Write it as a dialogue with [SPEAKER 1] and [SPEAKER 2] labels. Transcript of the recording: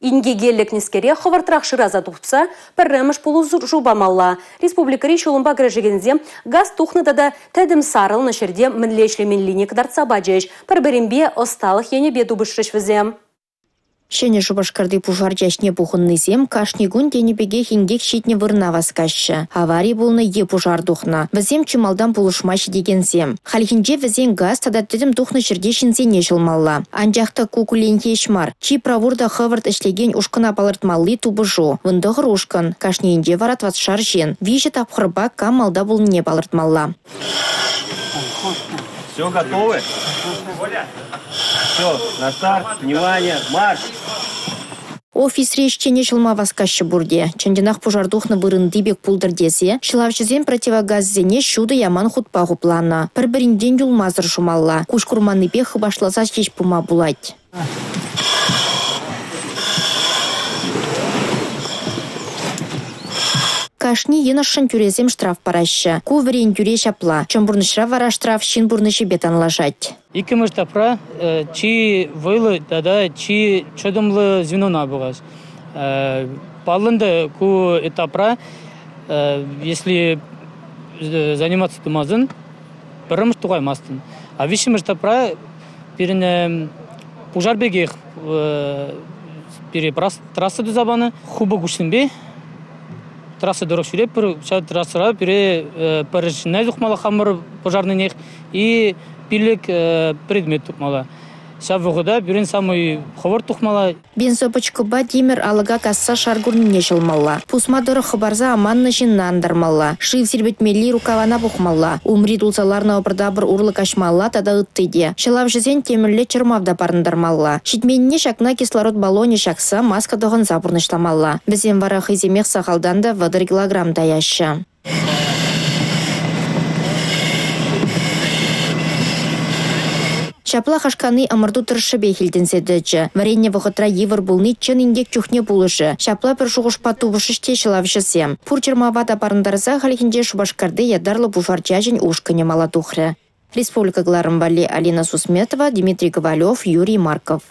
[SPEAKER 1] Инге геллек нескере ховартрах шыраза тухтса, пірреміш полу жубамалла. Республикари шолымба грежегензе газ тухнада да тәдім сарыл нышерде мінлешлемен линик дартса баджеш. Пірберембе осталық ене беду бұшыш візем.
[SPEAKER 2] Шене Шубашкарды пужар жашне пухынны зем, кашнигун денебеге хингек щитне вырна васкашы. Аварий болны е пужар духна. Візем чымалдан пулышмаш деген зем. Халхинже візен газ тада тедім тухны жердешінзе не жылмалла. Анжақта кукулен ешмар. Чи правурда хывырт ішлеген ушкына балыртмалли тубыжу. Вындығыр ушкын. Кашнеенде варат ватшар жен. Вижі тапқырба камалда болны балыртмалла.
[SPEAKER 3] Все готовы? Все, на старт, внимание, марш!
[SPEAKER 2] Офис реччене жылма васкашы бурде. Чандинах пожардухны вырынды бек пулдырдесе, шылавшызен противогаззене шуды яман хутпағу плана. Бір-бірінден юлмазыр шумалла. Кушкурманны бек хыбашласа шеш пума булать. Кашни енашын тюрезем штраф параща. Куверен тюре шапла. Чамбурнышра вара штраф шин бурнышы бетан лажать.
[SPEAKER 4] Икіміш тапра, чи вылы, дада, чи чөдімлі звено набығыз. Палынды ку этапра, если заниматься тумазын, біріміш туғаймастын. А вишіміш тапра, періне пужар бегех, пере трассы дұзабаны, хубы күшінбе, трасса дұрық жүреп, трассыра пере парышынай зұқмалы қамыр пожарный нех и пилік предмет тұқмалы. Шавығыда бірін самый ховар тұқмалы.
[SPEAKER 2] Бензопочкоба демір алыға касса шаргурніне жылмалла. Пусма дұры хыбарза аманны жиннандырмалла. Шив сербетмелі рукавана бұқмалла. Умри дулсаларна опырда бір урлы кашмалла тада ұттыде. Шылав жызен темірлі чырмавда парындармалла. Шитменіне шакна кислород баллоне шакса маска доғын запырнышламалла. Бізен вара хыземех сақалданда вадыр килограмм даяшы. Шапла хашканы амырду тұршы бейхілденседіджі. Варенне вғытра евір бұлны чын индек чухне бұлышы. Шапла бір жұғыш патубышы ште шылавшысы. Пурчырмавада парындарза халихинже Шубашкарды ядарлы бұжарчажын ушкыне маладухры. Республика Гларымбали Алина Сусметова, Дмитрий Ковалев, Юрий Марков.